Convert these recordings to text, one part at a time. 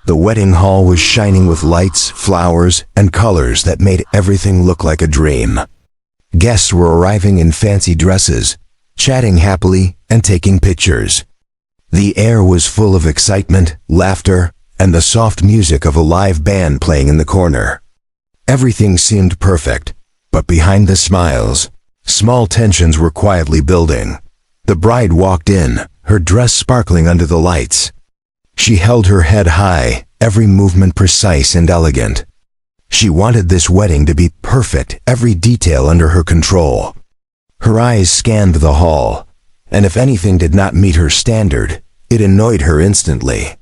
The wedding hall was shining with lights, flowers, and colors that made everything look like a dream. Guests were arriving in fancy dresses, chatting happily, and taking pictures. The air was full of excitement, laughter, and the soft music of a live band playing in the corner. Everything seemed perfect, but behind the smiles, small tensions were quietly building. The bride walked in, her dress sparkling under the lights. She held her head high, every movement precise and elegant. She wanted this wedding to be perfect, every detail under her control. Her eyes scanned the hall, and if anything did not meet her standard, it annoyed her instantly.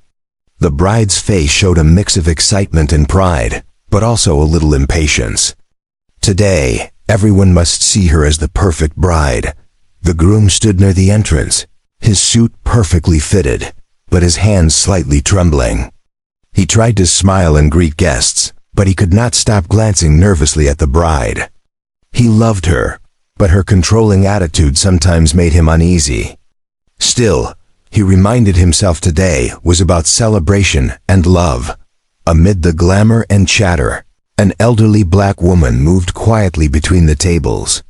The bride's face showed a mix of excitement and pride, but also a little impatience. Today, everyone must see her as the perfect bride. The groom stood near the entrance, his suit perfectly fitted, but his hands slightly trembling. He tried to smile and greet guests, but he could not stop glancing nervously at the bride. He loved her, but her controlling attitude sometimes made him uneasy. Still, he reminded himself today was about celebration and love. Amid the glamour and chatter, an elderly black woman moved quietly between the tables.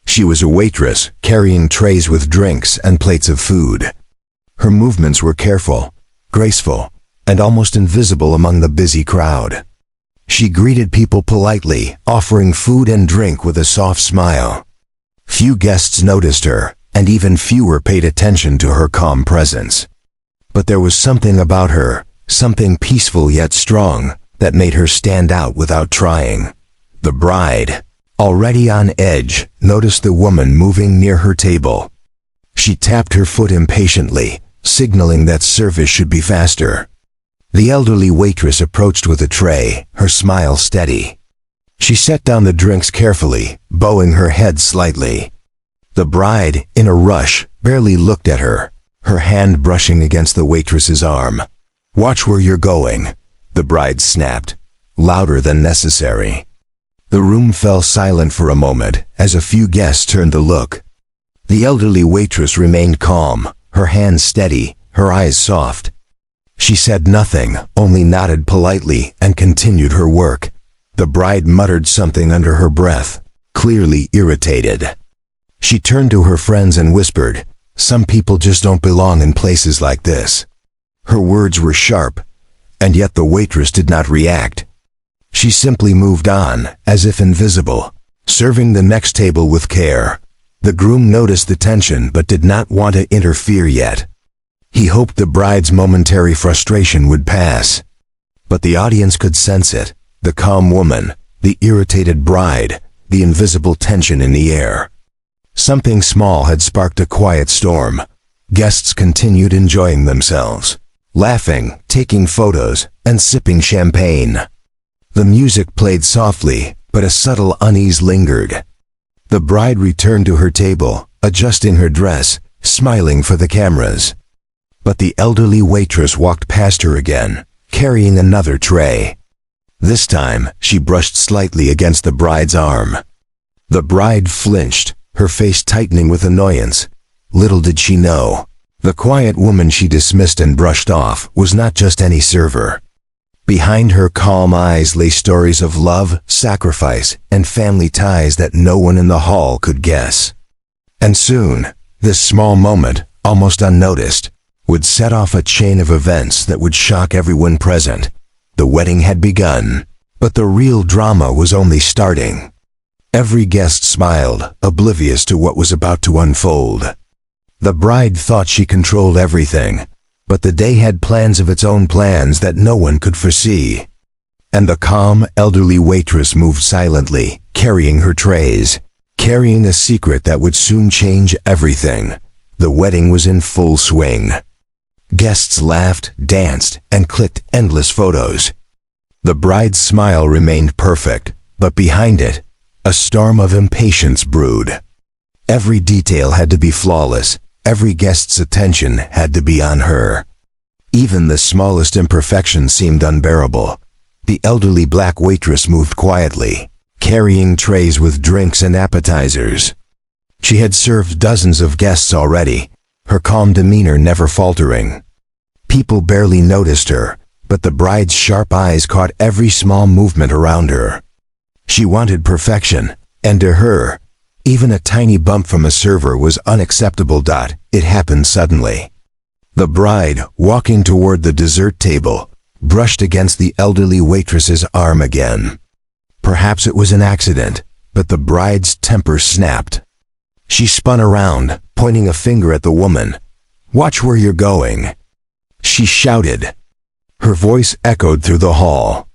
She was a waitress, carrying trays with drinks and plates of food. Her movements were careful, graceful, and almost invisible among the busy crowd. She greeted people politely, offering food and drink with a soft smile. Few guests noticed her, and even fewer paid attention to her calm presence. But there was something about her, something peaceful yet strong, that made her stand out without trying. The bride, already on edge, noticed the woman moving near her table. She tapped her foot impatiently, signaling that service should be faster. The elderly waitress approached with a tray, her smile steady. She set down the drinks carefully, bowing her head slightly. The bride, in a rush, barely looked at her, her hand brushing against the waitress's arm. "Watch where you're going," the bride snapped, louder than necessary. The room fell silent for a moment as a few guests turned to look. The elderly waitress remained calm, her hands steady, her eyes soft. She said nothing, only nodded politely and continued her work. The bride muttered something under her breath, clearly irritated. She turned to her friends and whispered, "Some people just don't belong in places like this." Her words were sharp, and yet the waitress did not react. She simply moved on, as if invisible, serving the next table with care. The groom noticed the tension but did not want to interfere yet. He hoped the bride's momentary frustration would pass. But the audience could sense it, the calm woman, the irritated bride, the invisible tension in the air. Something small had sparked a quiet storm. Guests continued enjoying themselves, laughing, taking photos, and sipping champagne. The music played softly, but a subtle unease lingered. The bride returned to her table, adjusting her dress, smiling for the cameras. But the elderly waitress walked past her again, carrying another tray. This time, she brushed slightly against the bride's arm. The bride flinched, her face tightening with annoyance. Little did she know, the quiet woman she dismissed and brushed off was not just any server. Behind her calm eyes lay stories of love, sacrifice, and family ties that no one in the hall could guess. And soon, this small moment, almost unnoticed, would set off a chain of events that would shock everyone present. The wedding had begun, but the real drama was only starting. Every guest smiled, oblivious to what was about to unfold. The bride thought she controlled everything, but the day had plans of its own plans that no one could foresee. And the calm, elderly waitress moved silently, carrying her trays, carrying a secret that would soon change everything. The wedding was in full swing. Guests laughed, danced, and clicked endless photos. The bride's smile remained perfect, but behind it, a storm of impatience brewed. Every detail had to be flawless, every guest's attention had to be on her. Even the smallest imperfection seemed unbearable. The elderly black waitress moved quietly, carrying trays with drinks and appetizers. She had served dozens of guests already, her calm demeanor never faltering. People barely noticed her, but the bride's sharp eyes caught every small movement around her. She wanted perfection, and to her, even a tiny bump from a server was unacceptable. It happened suddenly. The bride, walking toward the dessert table, brushed against the elderly waitress's arm again. Perhaps it was an accident, but the bride's temper snapped. She spun around, pointing a finger at the woman. "Watch where you're going," she shouted. Her voice echoed through the hall.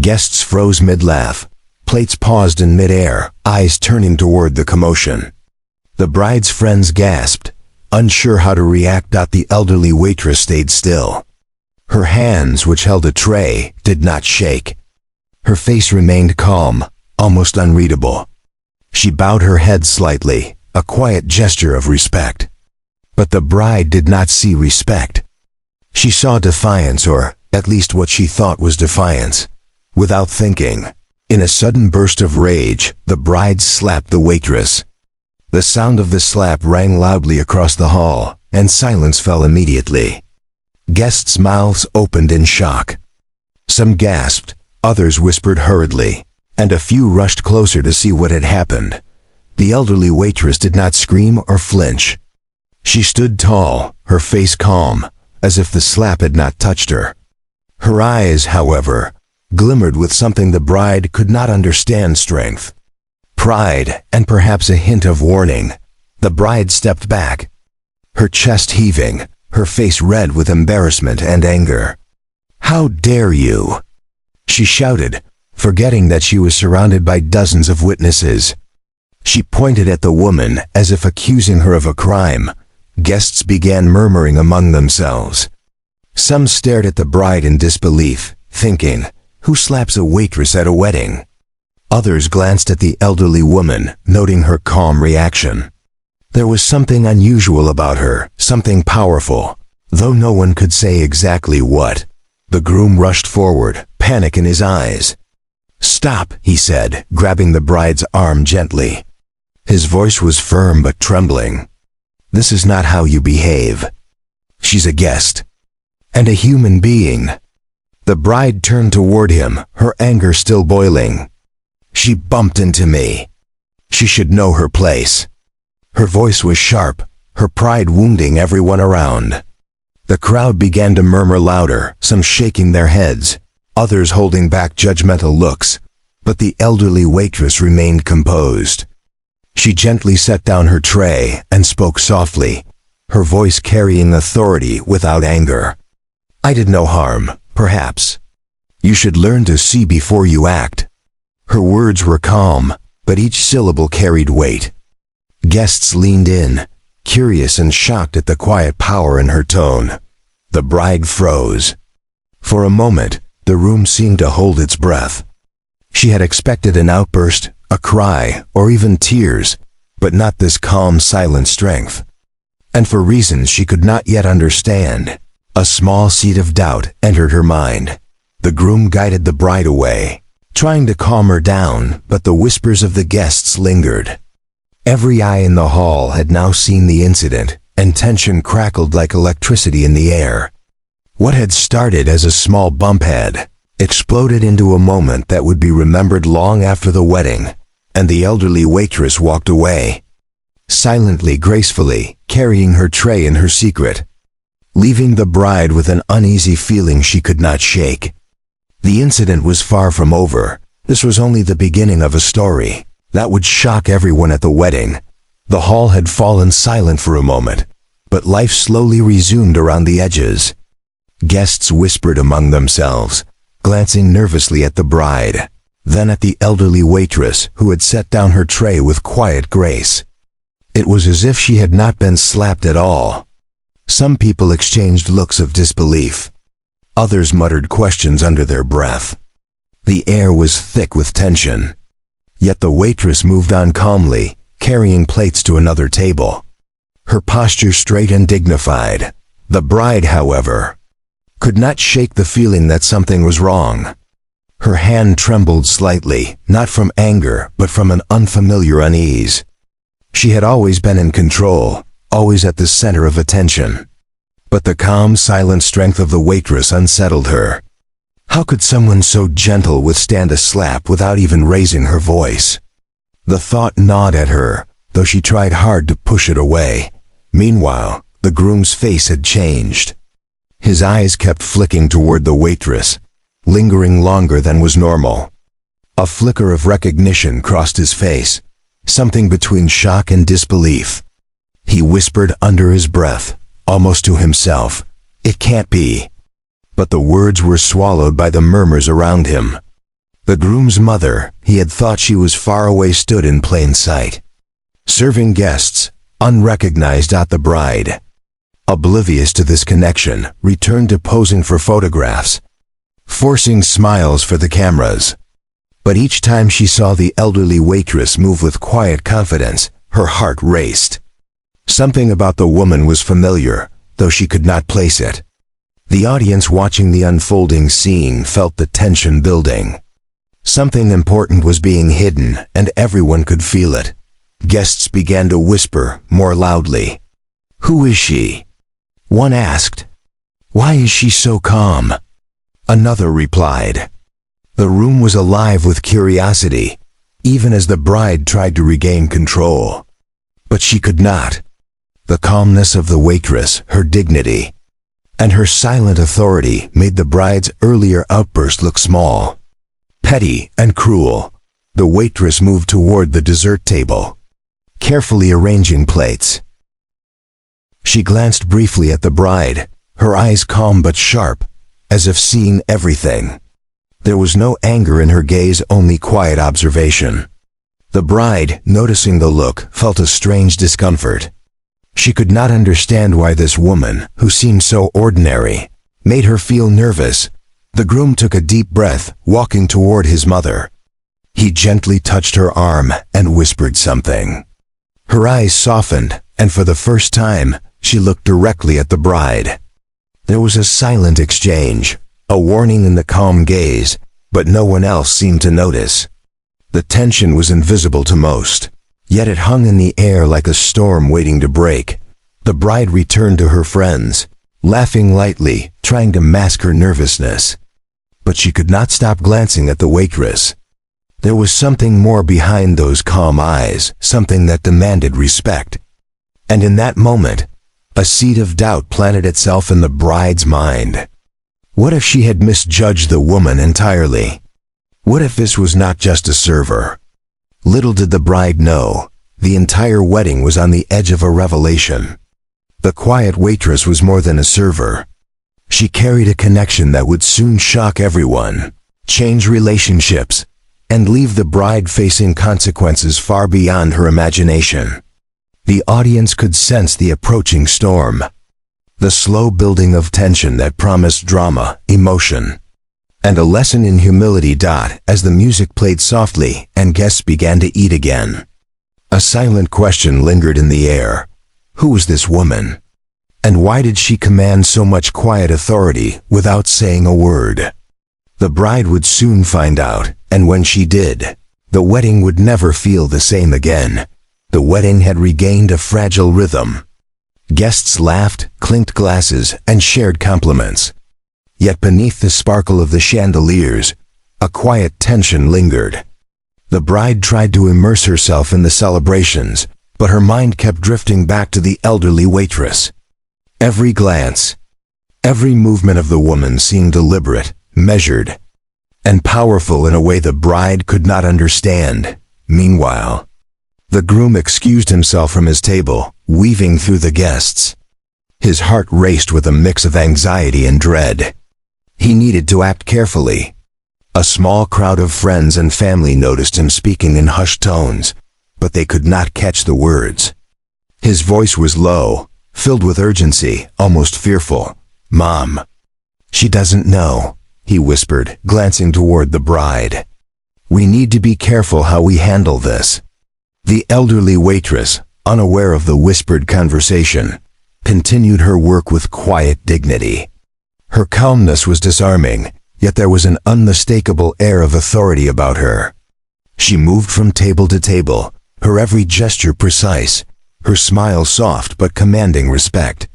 Guests froze mid-laugh. Plates paused in mid-air, eyes turning toward the commotion. The bride's friends gasped, unsure how to react. The elderly waitress stayed still. Her hands, which held a tray, did not shake. Her face remained calm, almost unreadable. She bowed her head slightly, a quiet gesture of respect. But the bride did not see respect. She saw defiance, or at least what she thought was defiance. Without thinking, in a sudden burst of rage, the bride slapped the waitress. The sound of the slap rang loudly across the hall, and silence fell immediately. Guests' mouths opened in shock. Some gasped, others whispered hurriedly, and a few rushed closer to see what had happened. The elderly waitress did not scream or flinch. She stood tall, her face calm, as if the slap had not touched her. Her eyes, however, glimmered with something the bride could not understand: strength, pride, and perhaps a hint of warning. The bride stepped back, her chest heaving, her face red with embarrassment and anger. "How dare you?" she shouted, forgetting that she was surrounded by dozens of witnesses. She pointed at the woman as if accusing her of a crime. Guests began murmuring among themselves. Some stared at the bride in disbelief, thinking, "Who slaps a waitress at a wedding?" Others glanced at the elderly woman, noting her calm reaction. There was something unusual about her, something powerful, though no one could say exactly what. The groom rushed forward, panic in his eyes. "Stop," he said, grabbing the bride's arm gently. His voice was firm but trembling. "This is not how you behave. She's a guest, and a human being." The bride turned toward him, her anger still boiling. "She bumped into me. She should know her place." Her voice was sharp, her pride wounding everyone around. The crowd began to murmur louder, some shaking their heads, others holding back judgmental looks, but the elderly waitress remained composed. She gently set down her tray and spoke softly, her voice carrying authority without anger. "I did no harm, perhaps. You should learn to see before you act." Her words were calm, but each syllable carried weight. Guests leaned in, curious and shocked at the quiet power in her tone. The bride froze. For a moment, the room seemed to hold its breath. She had expected an outburst, a cry, or even tears, but not this calm, silent strength. And for reasons she could not yet understand, a small seed of doubt entered her mind. The groom guided the bride away, trying to calm her down, but the whispers of the guests lingered. Every eye in the hall had now seen the incident, and tension crackled like electricity in the air. What had started as a small bump had exploded into a moment that would be remembered long after the wedding, and the elderly waitress walked away, silently, gracefully, carrying her tray in her secret, leaving the bride with an uneasy feeling she could not shake. The incident was far from over. This was only the beginning of a story that would shock everyone at the wedding. The hall had fallen silent for a moment, but life slowly resumed around the edges. Guests whispered among themselves, glancing nervously at the bride, then at the elderly waitress who had set down her tray with quiet grace. It was as if she had not been slapped at all. Some people exchanged looks of disbelief. Others muttered questions under their breath. The air was thick with tension. Yet the waitress moved on calmly, carrying plates to another table, her posture straight and dignified. The bride, however, could not shake the feeling that something was wrong. Her hand trembled slightly, not from anger, but from an unfamiliar unease. She had always been in control, always at the center of attention. But the calm, silent strength of the waitress unsettled her. How could someone so gentle withstand a slap without even raising her voice? The thought gnawed at her, though she tried hard to push it away. Meanwhile, the groom's face had changed. His eyes kept flicking toward the waitress, lingering longer than was normal. A flicker of recognition crossed his face, something between shock and disbelief. He whispered under his breath, almost to himself, "It can't be." But the words were swallowed by the murmurs around him. The groom's mother, he had thought she was far away, stood in plain sight, serving guests, unrecognized at the bride. Oblivious to this connection, returned to posing for photographs, forcing smiles for the cameras. But each time she saw the elderly waitress move with quiet confidence, her heart raced. Something about the woman was familiar, though she could not place it. The audience watching the unfolding scene felt the tension building. Something important was being hidden, and everyone could feel it. Guests began to whisper more loudly. "Who is she?" One asked. "Why is she so calm?" Another replied. The room was alive with curiosity, even as the bride tried to regain control. But she could not. The calmness of the waitress, her dignity, and her silent authority made the bride's earlier outburst look small. Petty and cruel, the waitress moved toward the dessert table, carefully arranging plates. She glanced briefly at the bride, her eyes calm but sharp, as if seeing everything. There was no anger in her gaze, only quiet observation. The bride, noticing the look, felt a strange discomfort. She could not understand why this woman, who seemed so ordinary, made her feel nervous. The groom took a deep breath, walking toward his mother. He gently touched her arm and whispered something. Her eyes softened, and for the first time, she looked directly at the bride. There was a silent exchange, a warning in the calm gaze, but no one else seemed to notice. The tension was invisible to most, yet it hung in the air like a storm waiting to break. The bride returned to her friends, laughing lightly, trying to mask her nervousness. But she could not stop glancing at the waitress. There was something more behind those calm eyes, something that demanded respect. And in that moment, a seed of doubt planted itself in the bride's mind. What if she had misjudged the woman entirely? What if this was not just a server? Little did the bride know, the entire wedding was on the edge of a revelation. The quiet waitress was more than a server. She carried a connection that would soon shock everyone, change relationships, and leave the bride facing consequences far beyond her imagination. The audience could sense the approaching storm, the slow building of tension that promised drama, emotion, and a lesson in humility. As the music played softly and guests began to eat again, a silent question lingered in the air. Who was this woman? And why did she command so much quiet authority without saying a word? The bride would soon find out, and when she did, the wedding would never feel the same again. The wedding had regained a fragile rhythm. Guests laughed, clinked glasses, and shared compliments. Yet beneath the sparkle of the chandeliers, a quiet tension lingered. The bride tried to immerse herself in the celebrations, but her mind kept drifting back to the elderly waitress. Every glance, every movement of the woman seemed deliberate, measured, and powerful in a way the bride could not understand. Meanwhile, the groom excused himself from his table, weaving through the guests. His heart raced with a mix of anxiety and dread. He needed to act carefully. A small crowd of friends and family noticed him speaking in hushed tones, but they could not catch the words. His voice was low, filled with urgency, almost fearful. "Mom, she doesn't know," he whispered, glancing toward the bride. "We need to be careful how we handle this." The elderly waitress, unaware of the whispered conversation, continued her work with quiet dignity. Her calmness was disarming, yet there was an unmistakable air of authority about her. She moved from table to table, her every gesture precise, her smile soft but commanding respect.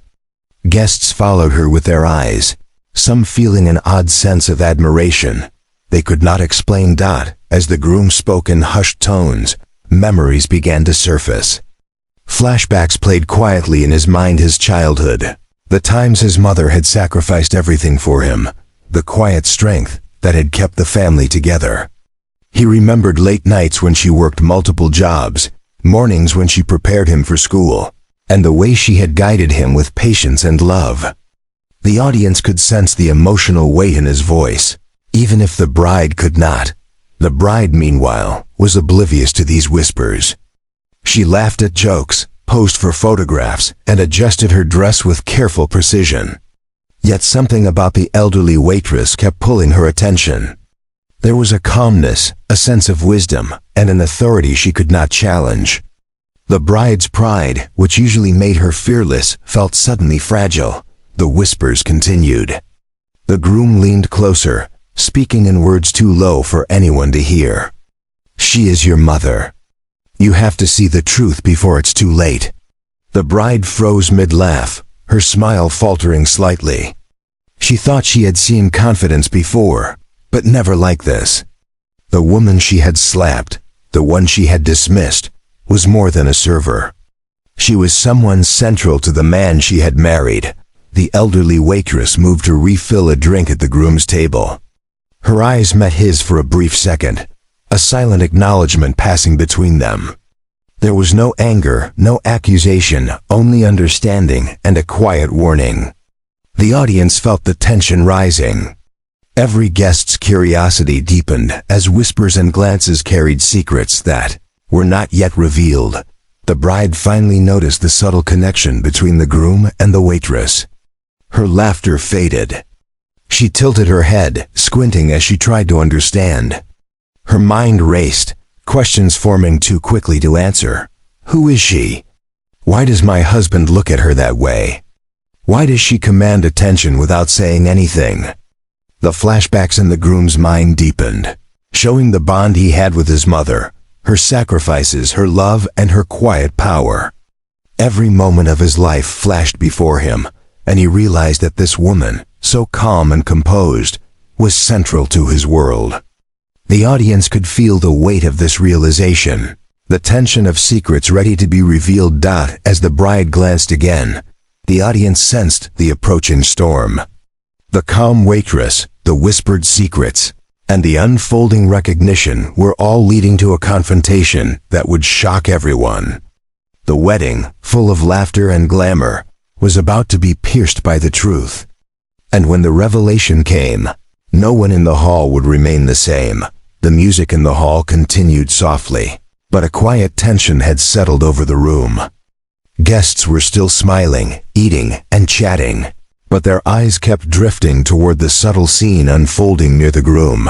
Guests followed her with their eyes, some feeling an odd sense of admiration. They could not explain. As the groom spoke in hushed tones, memories began to surface. Flashbacks played quietly in his mind, his childhood, the times his mother had sacrificed everything for him, the quiet strength that had kept the family together. He remembered late nights when she worked multiple jobs, mornings when she prepared him for school, and the way she had guided him with patience and love. The audience could sense the emotional weight in his voice, even if the bride could not. The bride, meanwhile, was oblivious to these whispers. She laughed at jokes, posed for photographs, and adjusted her dress with careful precision. Yet something about the elderly waitress kept pulling her attention. There was a calmness, a sense of wisdom, and an authority she could not challenge. The bride's pride, which usually made her fearless, felt suddenly fragile. The whispers continued. The groom leaned closer, speaking in words too low for anyone to hear. "She is your mother. You have to see the truth before it's too late." The bride froze mid-laugh, her smile faltering slightly. She thought she had seen confidence before, but never like this. The woman she had slapped, the one she had dismissed, was more than a server. She was someone central to the man she had married. The elderly waitress moved to refill a drink at the groom's table. Her eyes met his for a brief second, a silent acknowledgement passing between them. There was no anger, no accusation, only understanding and a quiet warning. The audience felt the tension rising. Every guest's curiosity deepened as whispers and glances carried secrets that were not yet revealed. The bride finally noticed the subtle connection between the groom and the waitress. Her laughter faded. She tilted her head, squinting as she tried to understand. Her mind raced, questions forming too quickly to answer. Who is she? Why does my husband look at her that way? Why does she command attention without saying anything? The flashbacks in the groom's mind deepened, showing the bond he had with his mother, her sacrifices, her love, and her quiet power. Every moment of his life flashed before him, and he realized that this woman, so calm and composed, was central to his world. The audience could feel the weight of this realization, the tension of secrets ready to be revealed. As the bride glanced again, the audience sensed the approaching storm. The calm waitress, the whispered secrets, and the unfolding recognition were all leading to a confrontation that would shock everyone. The wedding, full of laughter and glamour, was about to be pierced by the truth. And when the revelation came, no one in the hall would remain the same. The music in the hall continued softly, but a quiet tension had settled over the room. Guests were still smiling, eating, and chatting, but their eyes kept drifting toward the subtle scene unfolding near the groom.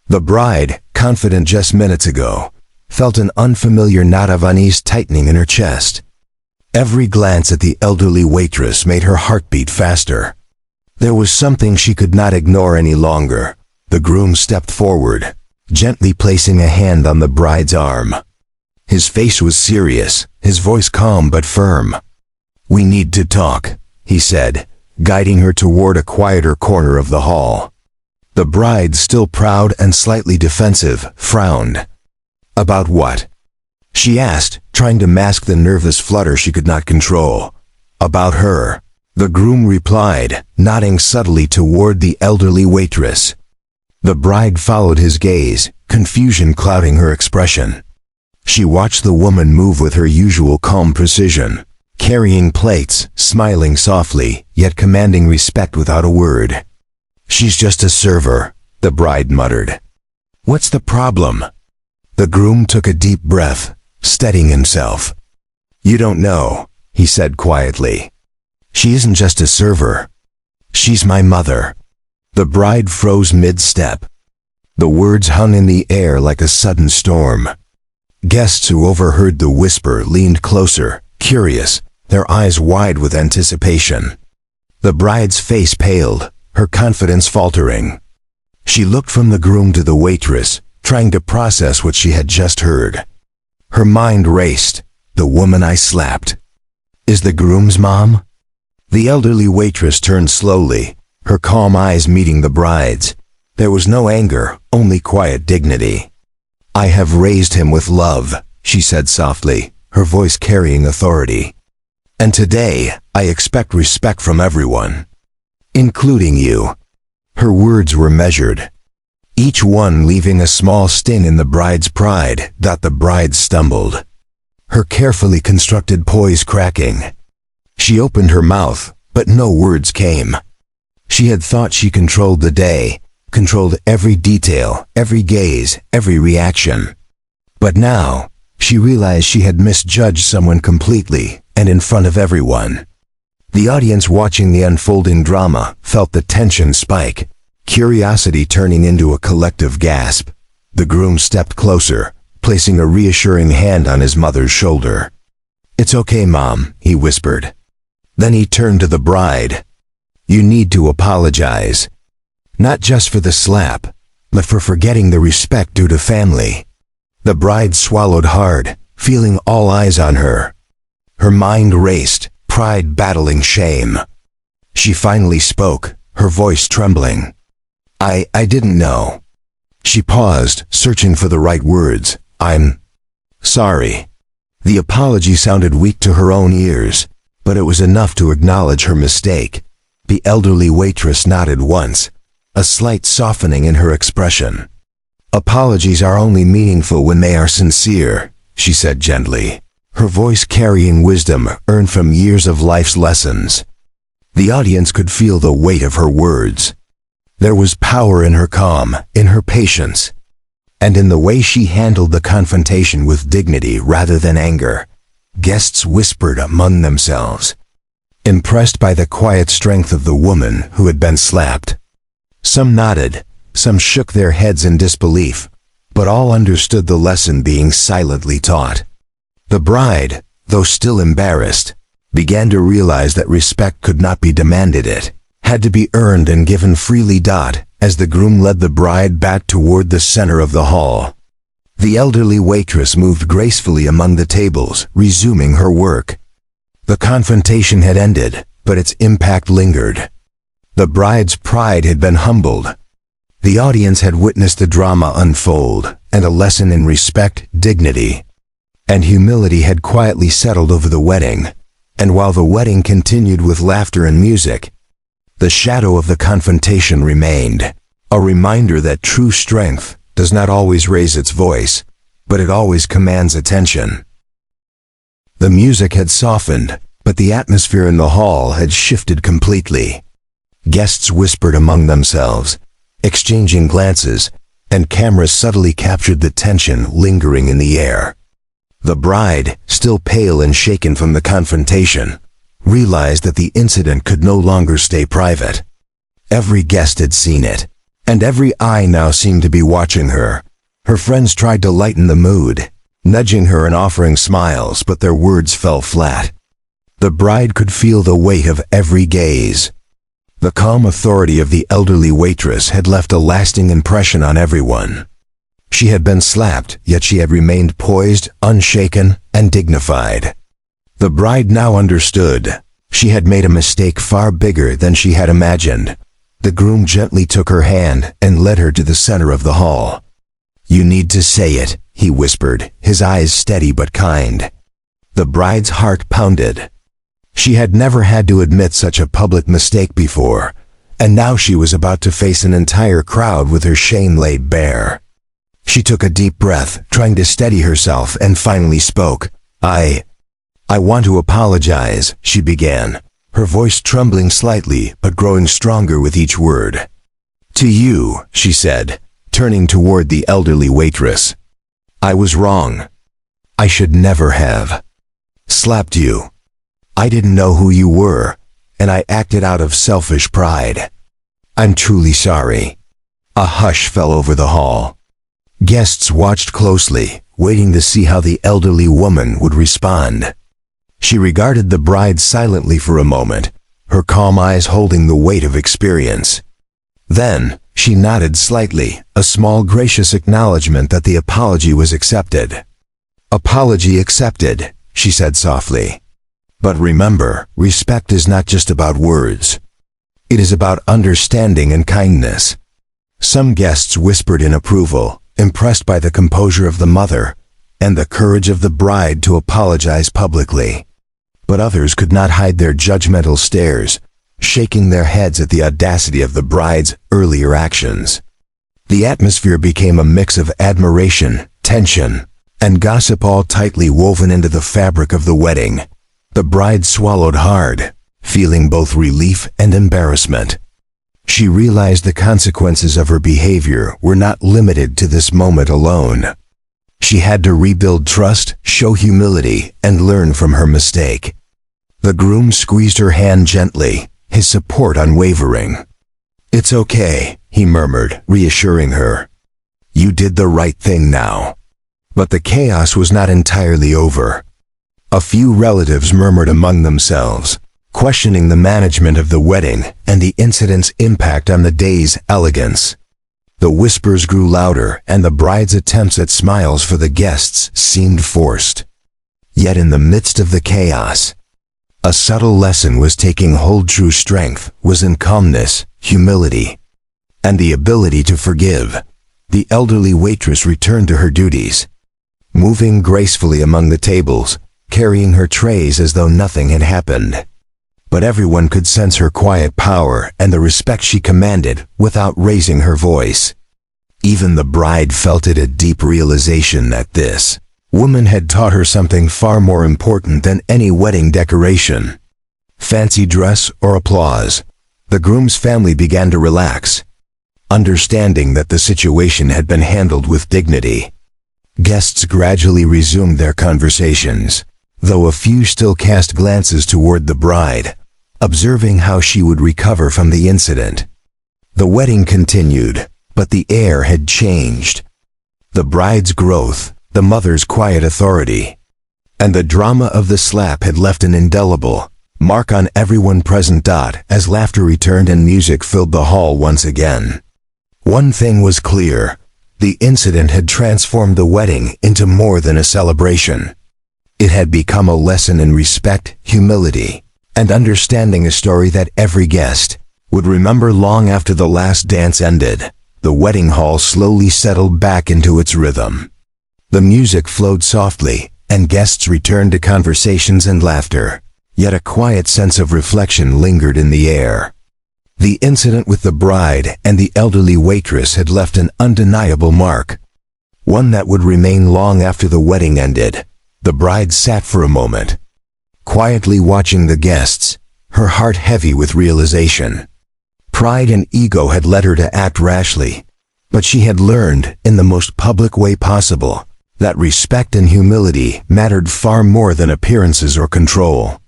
The bride, confident just minutes ago, felt an unfamiliar knot of unease tightening in her chest. Every glance at the elderly waitress made her heart beat faster. There was something she could not ignore any longer. The groom stepped forward, gently placing a hand on the bride's arm. His face was serious, his voice calm but firm. "We need to talk," he said, guiding her toward a quieter corner of the hall. The bride, still proud and slightly defensive, frowned. "About what?" she asked, trying to mask the nervous flutter she could not control. "About her," the groom replied, nodding subtly toward the elderly waitress. The bride followed his gaze, confusion clouding her expression. She watched the woman move with her usual calm precision, carrying plates, smiling softly, yet commanding respect without a word. "She's just a server," the bride muttered. "What's the problem?" The groom took a deep breath, steadying himself. "You don't know," he said quietly. "She isn't just a server. She's my mother." The bride froze mid-step. The words hung in the air like a sudden storm. Guests who overheard the whisper leaned closer, curious, their eyes wide with anticipation. The bride's face paled, her confidence faltering. She looked from the groom to the waitress, trying to process what she had just heard. Her mind raced. "The woman I slapped is the groom's mom?" The elderly waitress turned slowly, her calm eyes meeting the bride's. There was no anger, only quiet dignity. "I have raised him with love," she said softly, her voice carrying authority. "And today, I expect respect from everyone, including you." Her words were measured, each one leaving a small sting in the bride's pride. The bride stumbled, her carefully constructed poise cracking. She opened her mouth, but no words came. She had thought she controlled the day, controlled every detail, every gaze, every reaction. But now, she realized she had misjudged someone completely, and in front of everyone. The audience watching the unfolding drama felt the tension spike, curiosity turning into a collective gasp. The groom stepped closer, placing a reassuring hand on his mother's shoulder. "It's okay, Mom," he whispered. Then he turned to the bride. "You need to apologize. Not just for the slap, but for forgetting the respect due to family." The bride swallowed hard, feeling all eyes on her. Her mind raced, pride battling shame. She finally spoke, her voice trembling. I didn't know." She paused, searching for the right words. "I'm sorry." The apology sounded weak to her own ears, but it was enough to acknowledge her mistake. The elderly waitress nodded once, a slight softening in her expression. "Apologies are only meaningful when they are sincere," she said gently, her voice carrying wisdom earned from years of life's lessons. The audience could feel the weight of her words. There was power in her calm, in her patience, and in the way she handled the confrontation with dignity rather than anger. Guests whispered among themselves, impressed by the quiet strength of the woman who had been slapped. Some nodded, some shook their heads in disbelief, but all understood the lesson being silently taught. The bride, though still embarrassed, began to realize that respect could not be demanded, it had to be earned and given freely. As the groom led the bride back toward the center of the hall, the elderly waitress moved gracefully among the tables, resuming her work. The confrontation had ended, but its impact lingered. The bride's pride had been humbled. The audience had witnessed the drama unfold, and a lesson in respect, dignity, and humility had quietly settled over the wedding. And while the wedding continued with laughter and music, the shadow of the confrontation remained, a reminder that true strength does not always raise its voice, but it always commands attention. The music had softened, but the atmosphere in the hall had shifted completely. Guests whispered among themselves, exchanging glances, and cameras subtly captured the tension lingering in the air. The bride, still pale and shaken from the confrontation, realized that the incident could no longer stay private. Every guest had seen it, and every eye now seemed to be watching her. Her friends tried to lighten the mood, nudging her and offering smiles, but their words fell flat. The bride could feel the weight of every gaze. The calm authority of the elderly waitress had left a lasting impression on everyone. She had been slapped, yet she had remained poised, unshaken, and dignified. The bride now understood. She had made a mistake far bigger than she had imagined. The groom gently took her hand and led her to the center of the hall. "You need to say it," he whispered, his eyes steady but kind. The bride's heart pounded. She had never had to admit such a public mistake before, and now she was about to face an entire crowd with her shame laid bare. She took a deep breath, trying to steady herself, and finally spoke. I want to apologize," she began, her voice trembling slightly but growing stronger with each word. "To you," she said, turning toward the elderly waitress. "I was wrong. I should never have slapped you. I didn't know who you were, and I acted out of selfish pride. I'm truly sorry." A hush fell over the hall. Guests watched closely, waiting to see how the elderly woman would respond. She regarded the bride silently for a moment, her calm eyes holding the weight of experience. Then, she nodded slightly, a small gracious acknowledgement that the apology was accepted. "Apology accepted," she said softly. But remember, respect is not just about words. It is about understanding and kindness. Some guests whispered in approval, impressed by the composure of the mother and the courage of the bride to apologize publicly. But others could not hide their judgmental stares, shaking their heads at the audacity of the bride's earlier actions. The atmosphere became a mix of admiration, tension, and gossip, all tightly woven into the fabric of the wedding. The bride swallowed hard, feeling both relief and embarrassment. She realized the consequences of her behavior were not limited to this moment alone. She had to rebuild trust, show humility, and learn from her mistake. The groom squeezed her hand gently, his support unwavering. "It's okay," he murmured, reassuring her. "You did the right thing now." But the chaos was not entirely over. A few relatives murmured among themselves, questioning the management of the wedding and the incident's impact on the day's elegance. The whispers grew louder, and the bride's attempts at smiles for the guests seemed forced. Yet in the midst of the chaos, a subtle lesson was taking hold. True strength was in calmness, humility, and the ability to forgive. The elderly waitress returned to her duties, moving gracefully among the tables, carrying her trays as though nothing had happened. But everyone could sense her quiet power and the respect she commanded without raising her voice. Even the bride felt it, a deep realization that this woman had taught her something far more important than any wedding decoration, fancy dress, or applause. The groom's family began to relax, understanding that the situation had been handled with dignity. Guests gradually resumed their conversations, though a few still cast glances toward the bride, observing how she would recover from the incident. The wedding continued, but the air had changed. The bride's growth, the mother's quiet authority, and the drama of the slap had left an indelible mark on everyone present. As laughter returned and music filled the hall once again, one thing was clear: the incident had transformed the wedding into more than a celebration. It had become a lesson in respect, humility, and understanding, a story that every guest would remember long after the last dance ended. The wedding hall slowly settled back into its rhythm. The music flowed softly, and guests returned to conversations and laughter. Yet a quiet sense of reflection lingered in the air. The incident with the bride and the elderly waitress had left an undeniable mark, one that would remain long after the wedding ended. The bride sat for a moment, quietly watching the guests, her heart heavy with realization. Pride and ego had led her to act rashly, but she had learned, in the most public way possible, that respect and humility mattered far more than appearances or control.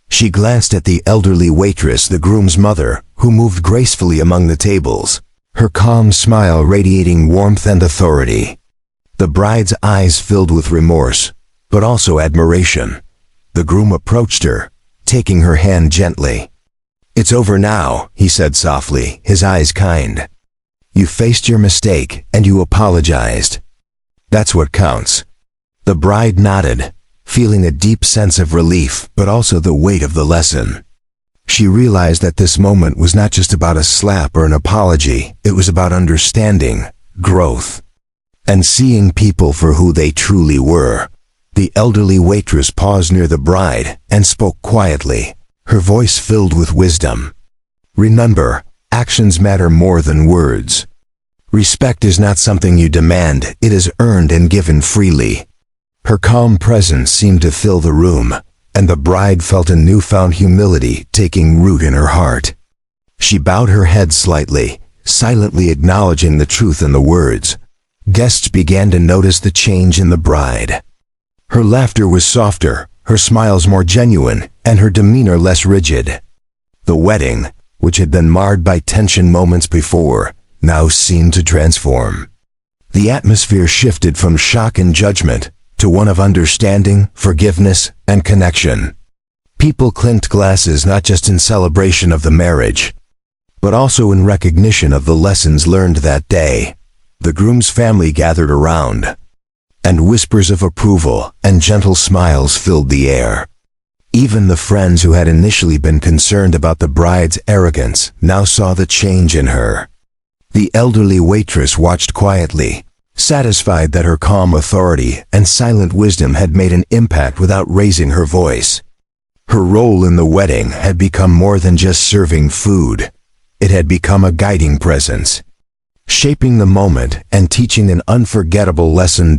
She glanced at the elderly waitress, the groom's mother, who moved gracefully among the tables, her calm smile radiating warmth and authority. The bride's eyes filled with remorse, but also admiration. The groom approached her, taking her hand gently. "It's over now," he said softly, his eyes kind. "You faced your mistake, and you apologized. That's what counts." The bride nodded, feeling a deep sense of relief, but also the weight of the lesson. She realized that this moment was not just about a slap or an apology. It was about understanding, growth, and seeing people for who they truly were. The elderly waitress paused near the bride and spoke quietly, her voice filled with wisdom. "Remember, actions matter more than words. Respect is not something you demand, it is earned and given freely." Her calm presence seemed to fill the room, and the bride felt a newfound humility taking root in her heart. She bowed her head slightly, silently acknowledging the truth in the words. Guests began to notice the change in the bride. Her laughter was softer, her smiles more genuine, and her demeanor less rigid. The wedding, which had been marred by tension moments before, now seemed to transform. The atmosphere shifted from shock and judgment to one of understanding, forgiveness, and connection. People clinked glasses not just in celebration of the marriage, but also in recognition of the lessons learned that day. The groom's family gathered around, and whispers of approval and gentle smiles filled the air. Even the friends who had initially been concerned about the bride's arrogance now saw the change in her. The elderly waitress watched quietly, satisfied that her calm authority and silent wisdom had made an impact without raising her voice. Her role in the wedding had become more than just serving food. It had become a guiding presence, shaping the moment and teaching an unforgettable lesson.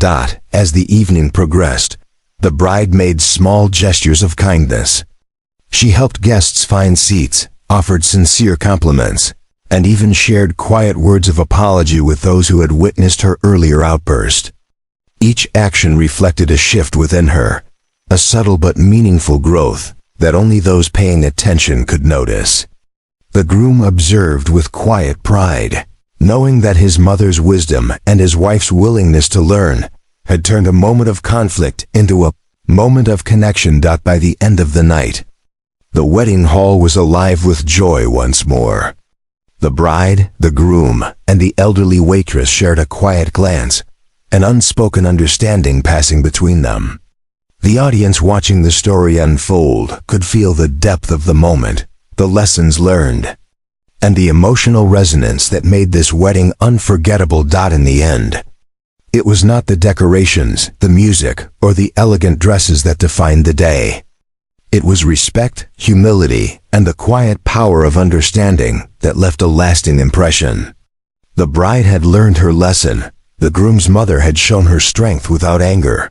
As the evening progressed, the bride made small gestures of kindness. She helped guests find seats, offered sincere compliments, and even shared quiet words of apology with those who had witnessed her earlier outburst. Each action reflected a shift within her, a subtle but meaningful growth that only those paying attention could notice. The groom observed with quiet pride, knowing that his mother's wisdom and his wife's willingness to learn had turned a moment of conflict into a moment of connection. By the end of the night, the wedding hall was alive with joy once more. The bride, the groom, and the elderly waitress shared a quiet glance, an unspoken understanding passing between them. The audience watching the story unfold could feel the depth of the moment, the lessons learned, and the emotional resonance that made this wedding unforgettable. In the end, it was not the decorations, the music, or the elegant dresses that defined the day. It was respect, humility, and the quiet power of understanding that left a lasting impression. The bride had learned her lesson, the groom's mother had shown her strength without anger,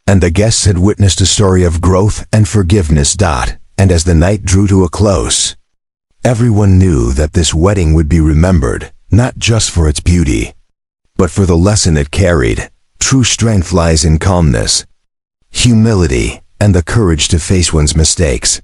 and the guests had witnessed a story of growth and forgiveness. And as the night drew to a close, everyone knew that this wedding would be remembered, not just for its beauty, but for the lesson it carried. True strength lies in calmness, humility, and the courage to face one's mistakes.